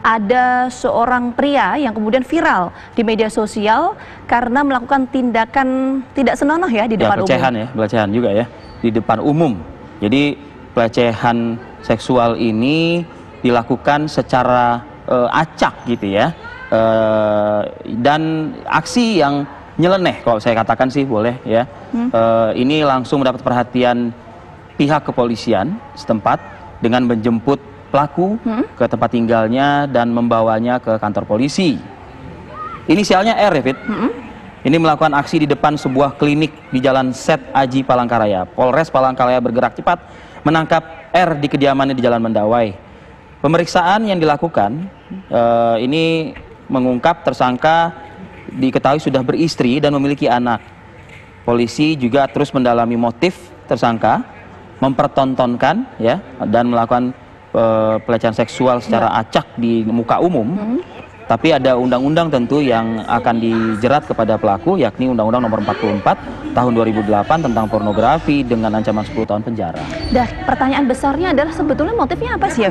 ada seorang pria yang kemudian viral di media sosial karena melakukan tindakan tidak senonoh ya di depan pelecehan umum. Ya, pelecehan juga ya di depan umum. Jadi pelecehan seksual ini dilakukan secara acak gitu ya, dan aksi yang nyeleneh kalau saya katakan sih boleh ya. Ini langsung mendapat perhatian pihak kepolisian setempat dengan menjemput pelaku ke tempat tinggalnya dan membawanya ke kantor polisi. Inisialnya R ya, Fit. Ini melakukan aksi di depan sebuah klinik di Jalan Set Aji Palangkaraya. Polres Palangkaraya bergerak cepat menangkap R di kediamannya di Jalan Mendawai. Pemeriksaan yang dilakukan ini mengungkap tersangka diketahui sudah beristri dan memiliki anak. Polisi juga terus mendalami motif tersangka, mempertontonkan ya dan melakukan pelecehan seksual secara acak di muka umum. Tapi ada undang-undang tentu yang akan dijerat kepada pelaku, yakni Undang-Undang Nomor 44 Tahun 2008 tentang pornografi dengan ancaman 10 tahun penjara. Dan pertanyaan besarnya adalah sebetulnya motifnya apa sih ya,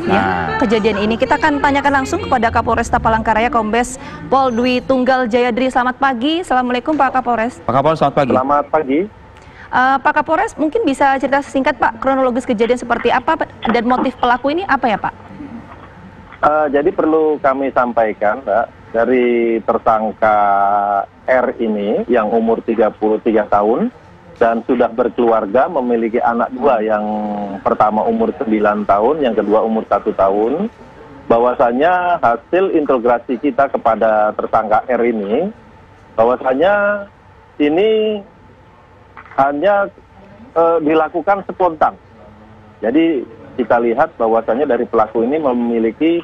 kejadian ini? Kita akan tanyakan langsung kepada Kapolresta Palangkaraya, Kombes Pol Dwi Tunggal Jayadri. Selamat pagi. Assalamualaikum Pak Kapolres. Pak Kapolres, selamat pagi. Selamat pagi. Pak Kapolres, mungkin bisa cerita singkat Pak, kronologis kejadian seperti apa dan motif pelaku ini apa ya Pak? Jadi perlu kami sampaikan, Mbak, dari tersangka R ini yang umur 33 tahun dan sudah berkeluarga, memiliki anak dua, yang pertama umur 9 tahun, yang kedua umur 1 tahun. Bahwasanya hasil integrasi kita kepada tersangka R ini, bahwasanya ini hanya dilakukan spontan. Jadi kita lihat bahwasanya dari pelaku ini memiliki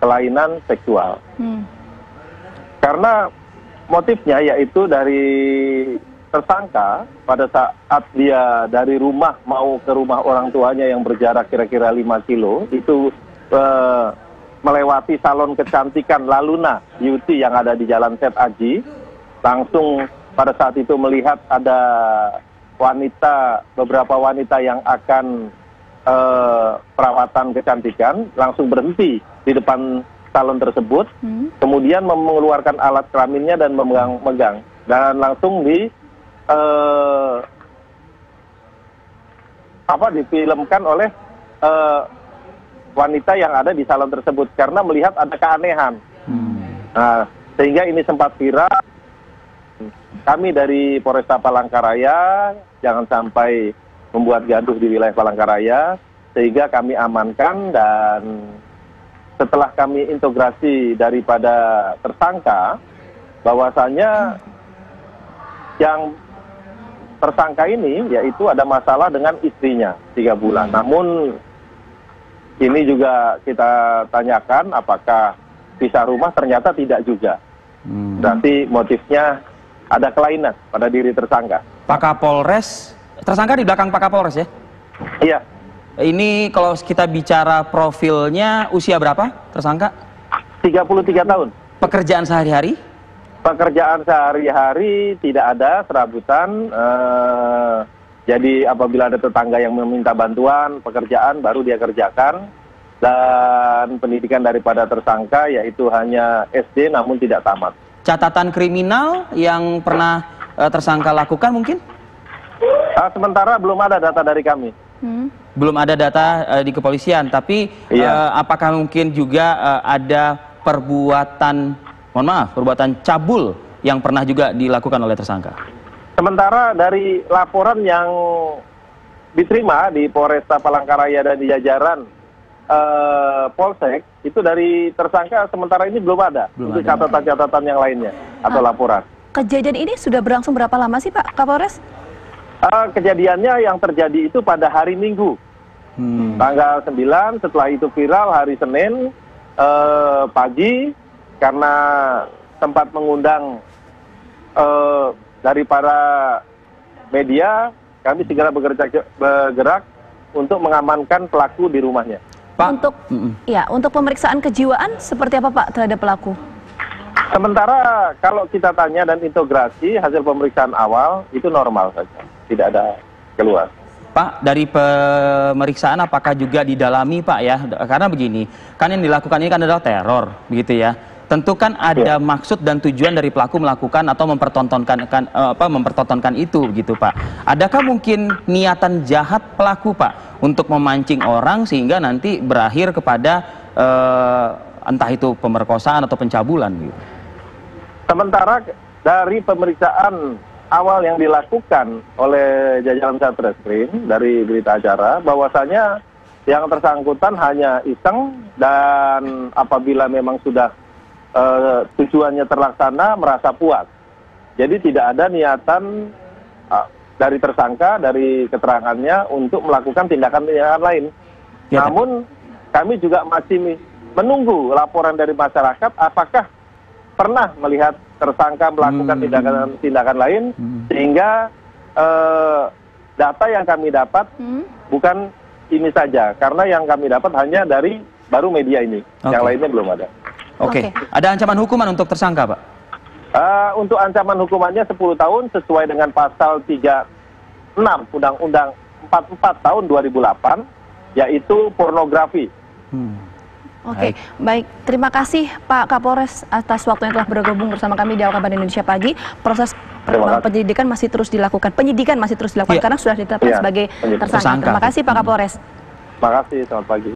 kelainan seksual. Karena motifnya yaitu dari tersangka pada saat dia dari rumah mau ke rumah orang tuanya yang berjarak kira-kira 5 kilo, itu melewati salon kecantikan Laluna Beauty yang ada di Jalan Set Aji. Langsung pada saat itu melihat ada beberapa wanita yang akan perawatan kecantikan, langsung berhenti di depan salon tersebut, kemudian mengeluarkan alat kelaminnya dan memegang, dan langsung difilmkan oleh wanita yang ada di salon tersebut karena melihat ada keanehan. Nah, sehingga ini sempat viral. Kami dari Polresta Palangkaraya jangan sampai membuat gaduh di wilayah Palangkaraya, sehingga kami amankan, dan setelah kami integrasi daripada tersangka, bahwasanya yang tersangka ini yaitu ada masalah dengan istrinya 3 bulan. Namun ini juga kita tanyakan apakah pisah rumah, ternyata tidak juga. Berarti motifnya ada kelainan pada diri tersangka. Pak Kapolres, tersangka di belakang Pak Kapolres ya? Iya. Ini kalau kita bicara profilnya, usia berapa tersangka? 33 tahun. Pekerjaan sehari-hari? Pekerjaan sehari-hari tidak ada serabutan. Jadi apabila ada tetangga yang meminta bantuan pekerjaan, baru dia kerjakan. Dan pendidikan daripada tersangka yaitu hanya SD, namun tidak tamat. Catatan kriminal yang pernah tersangka lakukan mungkin? Sementara belum ada data dari kami. Belum ada data di kepolisian, tapi apakah mungkin juga ada perbuatan, mohon maaf, perbuatan cabul yang pernah juga dilakukan oleh tersangka? Sementara dari laporan yang diterima di Polresta Palangkaraya dan di jajaran Polsek, itu dari tersangka sementara ini belum ada untuk catatan-catatan yang lainnya atau laporan. Kejadian ini sudah berlangsung berapa lama sih Pak Kapolres? Kejadiannya yang terjadi itu pada hari Minggu, tanggal 9, setelah itu viral hari Senin pagi, karena sempat mengundang dari para media, kami segera bergerak untuk mengamankan pelaku di rumahnya. Pak, untuk pemeriksaan kejiwaan seperti apa Pak terhadap pelaku? Sementara kalau kita tanya dan integrasi hasil pemeriksaan awal itu normal saja, tidak ada keluar. Pak, dari pemeriksaan apakah juga didalami Pak ya? Karena begini, kan yang dilakukan ini kan adalah teror, begitu ya. Tentu kan ada maksud dan tujuan dari pelaku melakukan atau mempertontonkan itu, begitu Pak. Adakah mungkin niatan jahat pelaku Pak untuk memancing orang sehingga nanti berakhir kepada entah itu pemerkosaan atau pencabulan, gitu? Sementara dari pemeriksaan awal yang dilakukan oleh jajaran Satreskrim dari berita acara, bahwasanya yang bersangkutan hanya iseng dan apabila memang sudah tujuannya terlaksana merasa puas. Jadi tidak ada niatan dari tersangka, dari keterangannya untuk melakukan tindakan-tindakan lain. Ya, namun kami juga masih menunggu laporan dari masyarakat apakah pernah melihat tersangka melakukan tindakan lain, sehingga data yang kami dapat bukan ini saja, karena yang kami dapat hanya dari baru media ini, yang lainnya belum ada. Oke. Ada ancaman hukuman untuk tersangka, Pak? Untuk ancaman hukumannya 10 tahun sesuai dengan pasal 36 Undang-Undang 44 tahun 2008, yaitu pornografi. Oke, baik. Terima kasih Pak Kapolres atas waktu yang telah bergabung bersama kami di Awal Kabar Indonesia Pagi. Proses penyidikan masih terus dilakukan. Karena sudah ditetapkan sebagai tersangka. Terima kasih Pak Kapolres. Terima kasih, selamat pagi.